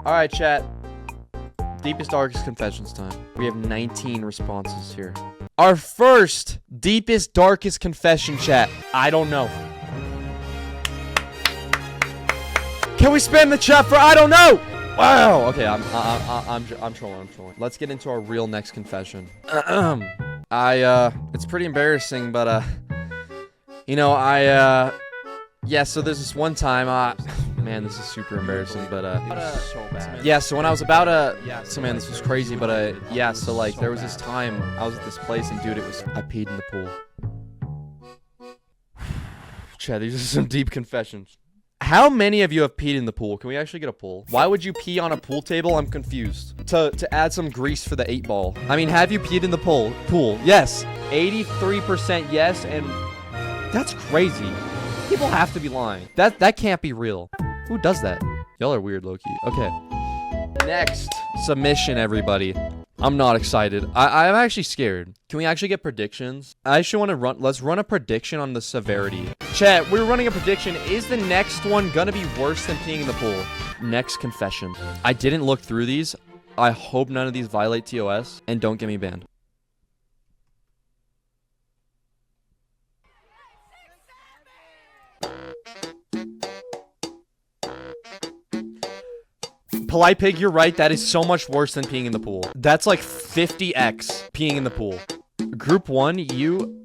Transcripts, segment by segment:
All right, chat. Deepest, darkest confessions time. We have 19 responses here. Our first deepest, darkest confession, chat. I don't know. Can we spam the chat for I don't know? Wow. Okay, I'm trolling. Let's get into our real next confession. It's pretty embarrassing, but you know, yeah. So there's this one time, man, this is super embarrassing, but so bad. yeah. So when I was about so man, this was crazy, but yeah. So like, there was this time I was at this place, and dude, I peed in the pool. Chad, these are some deep confessions. How many of you have peed in the pool? Can we actually get a poll? Why would you pee on a pool table? I'm confused. To add some grease for the 8-ball. I mean, have you peed in the pool? Yes. 83% yes, and that's crazy. People have to be lying. That can't be real. Who does that? Y'all are weird, low-key. Okay. Next submission, everybody. I'm not excited. I'm actually scared. Can we actually get predictions? I actually want to let's run a prediction on the severity. Chat, we're running a prediction. Is the next one gonna be worse than peeing in the pool? Next confession. I didn't look through these. I hope none of these violate TOS and don't get me banned. Polite Pig, you're right. That is so much worse than peeing in the pool. That's like 50x peeing in the pool. Group 1, you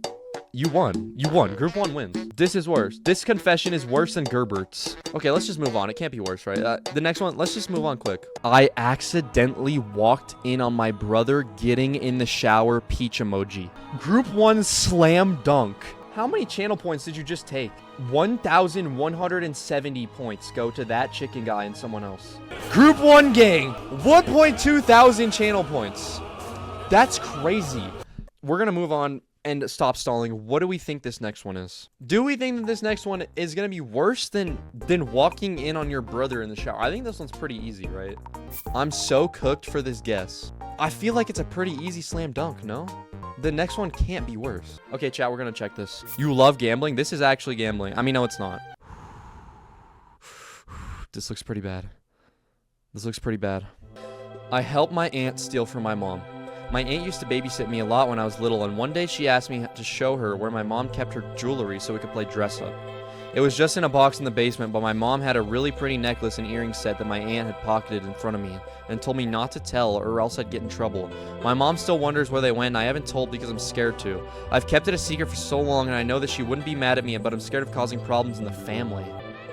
won. You won. Group 1 wins. This is worse. This confession is worse than Gerbert's. Okay, let's just move on. It can't be worse, right? The next one, let's just move on quick. I accidentally walked in on my brother getting in the shower, peach emoji. Group 1 slam dunk. How many channel points did you just take? 1,170 points go to that chicken guy and someone else. Group 1 gang, 1.2 thousand channel points. That's crazy. We're gonna move on and stop stalling. What do we think this next one is? Do we think that this next one is gonna be worse than walking in on your brother in the shower? I think this one's pretty easy, right? I'm so cooked for this guess. I feel like it's a pretty easy slam dunk, no? The next one can't be worse. Okay, chat, we're gonna check this. You love gambling? This is actually gambling. I mean, no, it's not. This looks pretty bad. This looks pretty bad. I helped my aunt steal from my mom. My aunt used to babysit me a lot when I was little, and one day she asked me to show her where my mom kept her jewelry so we could play dress up. It was just in a box in the basement, but my mom had a really pretty necklace and earring set that my aunt had pocketed in front of me and told me not to tell or else I'd get in trouble. My mom still wonders where they went, and I haven't told because I'm scared to. I've kept it a secret for so long, and I know that she wouldn't be mad at me, but I'm scared of causing problems in the family.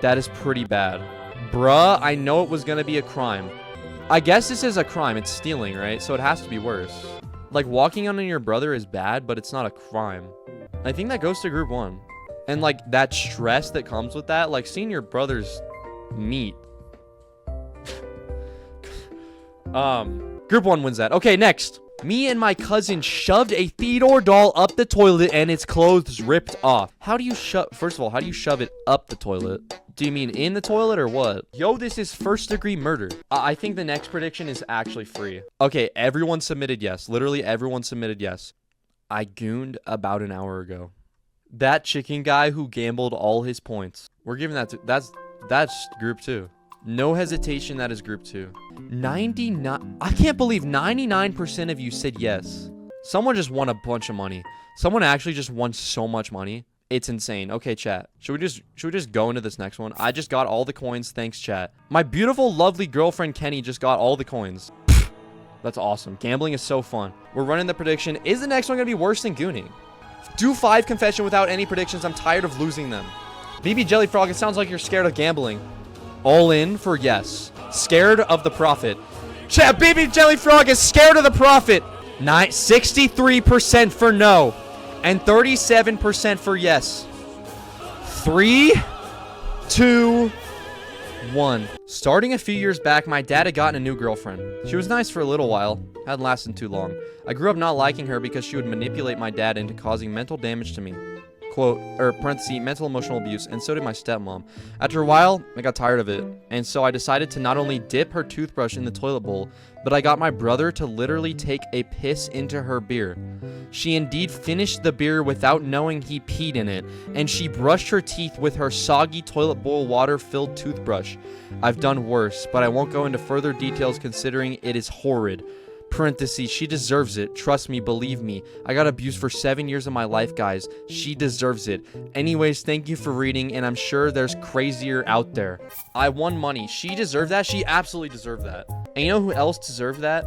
That is pretty bad. Bruh, I know it was gonna be a crime. I guess this is a crime. It's stealing, right? So it has to be worse. Like, walking on your brother is bad, but it's not a crime. I think that goes to group 1. And, like, that stress that comes with that, like, seeing your brothers meet. Group 1 wins that. Okay, next. Me and my cousin shoved a Theodore doll up the toilet and its clothes ripped off. How do you first of all, how do you shove it up the toilet? Do you mean in the toilet or what? Yo, this is first-degree murder. I think the next prediction is actually free. Okay, everyone submitted yes. Literally everyone submitted yes. I gooned about an hour ago. That chicken guy who gambled all his points. We're giving that to... That's group 2. No hesitation, that is group 2. 99... I can't believe 99% of you said yes. Someone just won a bunch of money. Someone actually just won so much money. It's insane. Okay, chat. Should we just go into this next one? I just got all the coins. Thanks, chat. My beautiful, lovely girlfriend, Kenny, just got all the coins. That's awesome. Gambling is so fun. We're running the prediction. Is the next one going to be worse than gooning? Do 5 confession without any predictions. I'm tired of losing them. BB Jellyfrog, it sounds like you're scared of gambling. All in for yes. Scared of the profit. Chat, BB Jellyfrog is scared of the profit. 63% for no. And 37% for yes. 3, 2, 1. Starting a few years back, my dad had gotten a new girlfriend. She was nice for a little while. Hadn't lasted too long. I grew up not liking her because she would manipulate my dad into causing mental damage to me. quote, or parenthesis, mental emotional abuse, and so did my stepmom. After a while, I got tired of it, and so I decided to not only dip her toothbrush in the toilet bowl, but I got my brother to literally take a piss into her beer. She indeed finished the beer without knowing he peed in it, and she brushed her teeth with her soggy toilet bowl water-filled toothbrush. I've done worse, but I won't go into further details considering it is horrid. Parentheses, she deserves it. Trust me, believe me. I got abused for 7 years of my life, guys. She deserves it. Anyways, thank you for reading, and I'm sure there's crazier out there. I won money. She deserved that. She absolutely deserved that. And you know who else deserved that?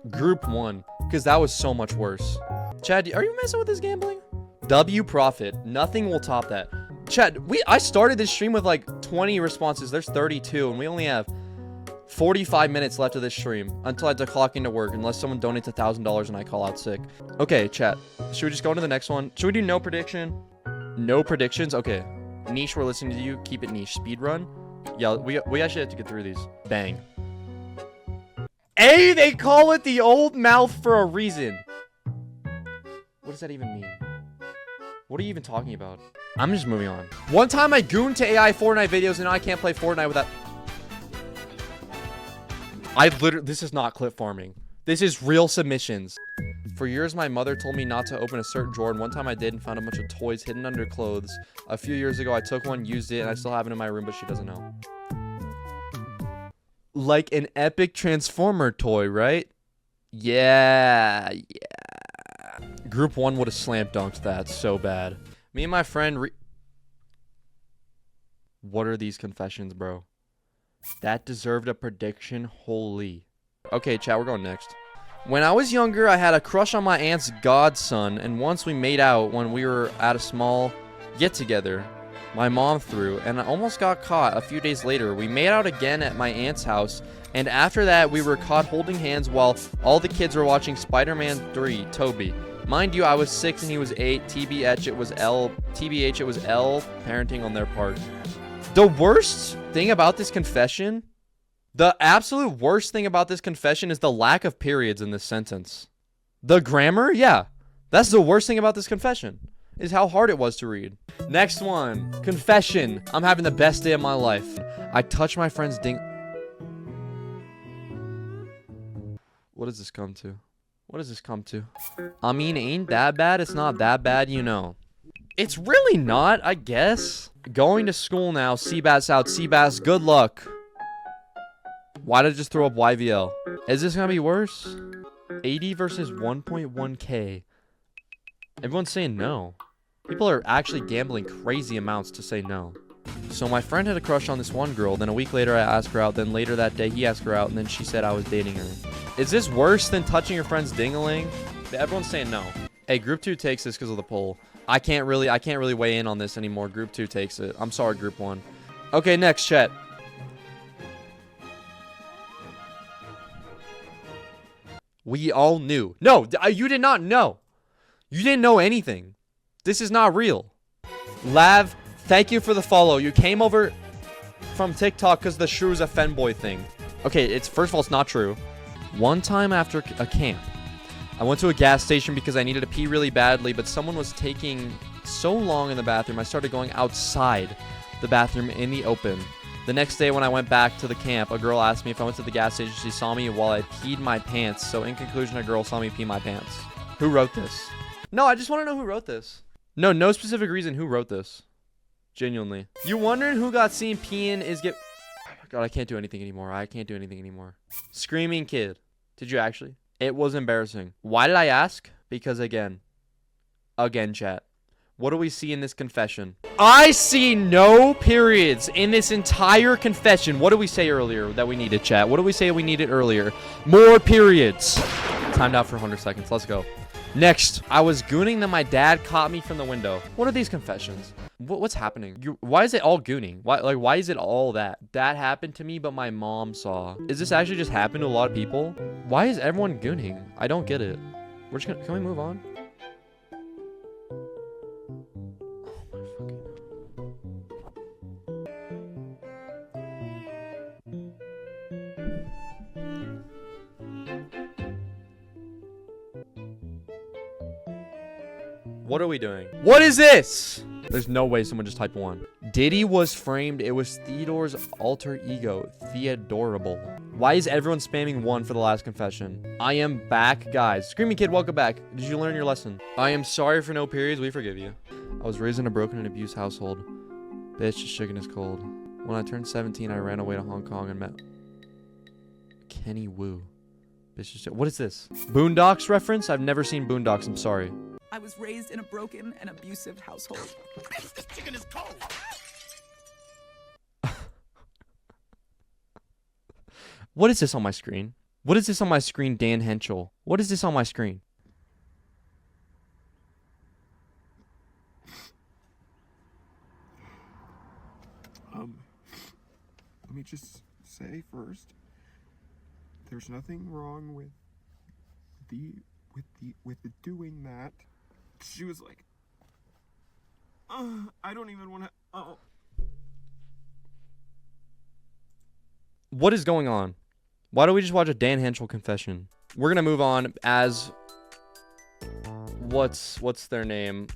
Group 1, because that was so much worse. Chad, are you messing with this gambling? W profit. Nothing will top that. Chad, I started this stream with like 20 responses. There's 32, and we only have 45 minutes left of this stream until I have to clock into work, unless someone donates $1,000 and I call out sick. Okay, chat. Should we just go into the next one? Should we do no prediction? No predictions? Okay. Niche, we're listening to you. Keep it niche. Speed run. Yeah, we actually have to get through these. Bang. Hey, they call it the old mouth for a reason. What does that even mean? What are you even talking about? I'm just moving on. One time I gooned to AI Fortnite videos and now I can't play Fortnite without... This is not clip farming. This is real submissions. For years, my mother told me not to open a certain drawer, and one time I did and found a bunch of toys hidden under clothes. A few years ago, I took one, used it, and I still have it in my room, but she doesn't know. Like an epic Transformer toy, right? Yeah. Group 1 would have slam dunked that so bad. Me and my friend What are these confessions, bro? That deserved a prediction. Holy. Okay, chat, we're going next. When I was younger, I had a crush on my aunt's godson, and once we made out when we were at a small get-together my mom threw, and I almost got caught a few days later. We made out again at my aunt's house, and after that, we were caught holding hands while all the kids were watching Spider-Man 3, Toby. Mind you, I was 6 and he was 8. TBH, it was L. Parenting on their part. The worst thing about this confession, the absolute worst thing about this confession is the lack of periods in this sentence. The grammar, yeah. That's the worst thing about this confession, is how hard it was to read. Next one. Confession. I'm having the best day of my life. I touched my friend's ding... What does this come to? What does this come to? I mean, ain't that bad. It's not that bad, you know. It's really not, I guess. Going to school now. Seabass out. Seabass, good luck. Why did I just throw up YVL? Is this gonna be worse? 80 versus 1.1k. Everyone's saying no. People are actually gambling crazy amounts to say no. So my friend had a crush on this one girl. Then a week later I asked her out. Then later that day he asked her out. And then she said I was dating her. Is this worse than touching your friend's ding-a-ling? Everyone's saying no. Hey, group 2 takes this because of the poll. I can't really weigh in on this anymore. Group 2 takes it. I'm sorry, group 1. Okay, next, chat. We all knew. No, you did not know. You didn't know anything. This is not real. Lav, thank you for the follow. You came over from TikTok because the shrew is a fanboy thing. Okay, first of all, it's not true. One time after a camp, I went to a gas station because I needed to pee really badly, but someone was taking so long in the bathroom, I started going outside the bathroom in the open. The next day when I went back to the camp, a girl asked me if I went to the gas station. She saw me while I peed my pants. So in conclusion, a girl saw me pee my pants. Who wrote this? No, I just want to know who wrote this. No specific reason who wrote this. Genuinely. You wondering who got seen peeing is get... Oh my god, I can't do anything anymore. I can't do anything anymore. Screaming kid. Did you actually? It was embarrassing. Why did I ask? Because again, chat. What do we see in this confession? I see no periods in this entire confession. What did we say earlier that we needed, chat? What did we say we needed earlier? More periods. Timed out for 100 seconds. Let's go. Next, I was gooning, then my dad caught me from the window. What are these confessions? What's happening? Why is it all gooning? Why is it all that? That happened to me, but my mom saw. Is this actually just happened to a lot of people? Why is everyone gooning? I don't get it. We're just gonna... Can we move on? What are we doing? What is this? There's no way someone just typed 1. Diddy was framed. It was Theodore's alter ego, Theodorable. Why is everyone spamming 1 for the last confession? I am back, guys. Screaming Kid, welcome back. Did you learn your lesson? I am sorry for no periods. We forgive you. I was raised in a broken and abused household. Bitch, just chicken is cold. When I turned 17, I ran away to Hong Kong and met Kenny Wu. Bitch, just what is this? Boondocks reference? I've never seen Boondocks. I'm sorry. I was raised in a broken and abusive household. This chicken is cold. What is this on my screen? What is this on my screen, Dan Henschel? What is this on my screen? Let me just say first, there's nothing wrong with doing that. She was like, I don't even want to. Oh. What is going on? Why don't we just watch a Dan Henschel confession? We're gonna move on as what's their name?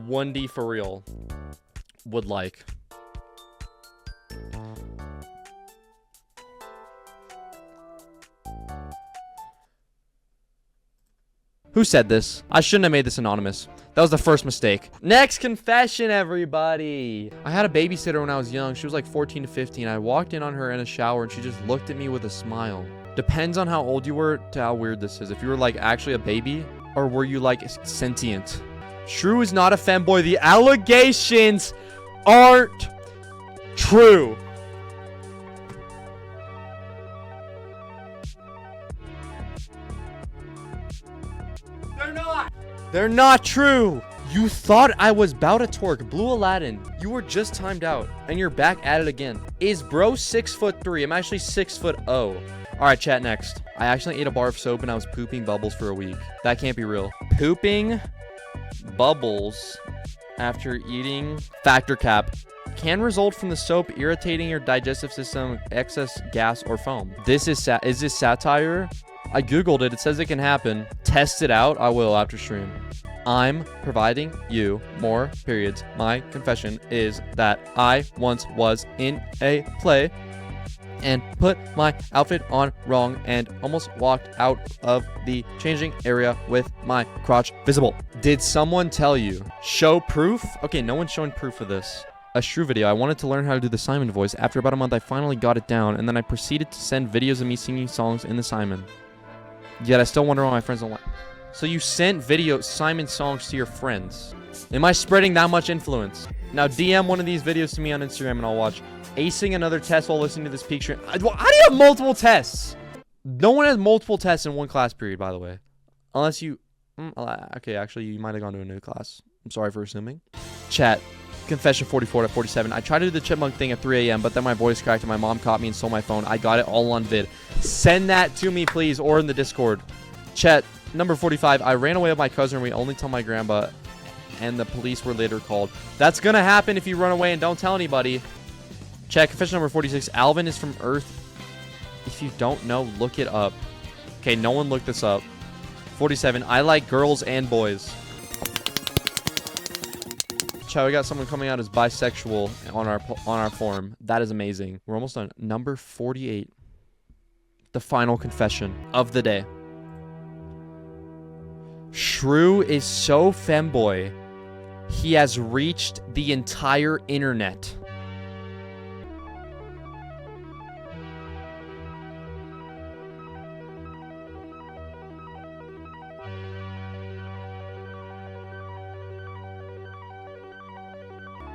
1D for real would like. Who said this? I shouldn't have made this anonymous. That was the first mistake. Next confession, everybody. I had a babysitter when I was young. She was like 14 to 15. I walked in on her in a shower and she just looked at me with a smile. Depends on how old you were to how weird this is. If you were like actually a baby or were you like sentient? Shrew is not a femboy. The allegations aren't true. They're not true. You thought I was about to twerk. Blue Aladdin. You were just timed out. And you're back at it again. Is bro 6'3"? I'm actually 6'0". Alright, chat next. I actually ate a bar of soap and I was pooping bubbles for a week. That can't be real. Pooping bubbles after eating factor cap can result from the soap irritating your digestive system, excess gas, or foam. Is this satire? I googled it. It says it can happen. Test it out. I will after stream. I'm providing you more periods. My confession is that I once was in a play and put my outfit on wrong and almost walked out of the changing area with my crotch visible. Did someone tell you? Show proof? Okay, no one's showing proof of this. A shrew video. I wanted to learn how to do the Simon voice. After about a month, I finally got it down, and then I proceeded to send videos of me singing songs in the Simon. Yet I still wonder why my friends don't like. So you sent Simon songs to your friends. Am I spreading that much influence? Now DM one of these videos to me on Instagram and I'll watch. Acing another test while listening to this peak stream. How do you have multiple tests? No one has multiple tests in one class period, by the way. Unless you... okay, actually, you might have gone to a new class. I'm sorry for assuming. Chat. Confession 44 to 47. I tried to do the chipmunk thing at 3 a.m., but then my voice cracked and my mom caught me and stole my phone. I got it all on vid. Send that to me, please, or in the Discord. Chat, number 45. I ran away with my cousin and we only tell my grandpa, and the police were later called. That's gonna happen if you run away and don't tell anybody. Chat, confession number 46. Alvin is from Earth. If you don't know, look it up. Okay, no one looked this up. 47. I like girls and boys. We got someone coming out as bisexual on our forum. That is amazing. We're almost done. Number 48. The final confession of the day. Shrew is so femboy, he has reached the entire internet.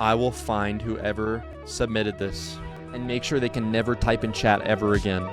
I will find whoever submitted this and make sure they can never type in chat ever again.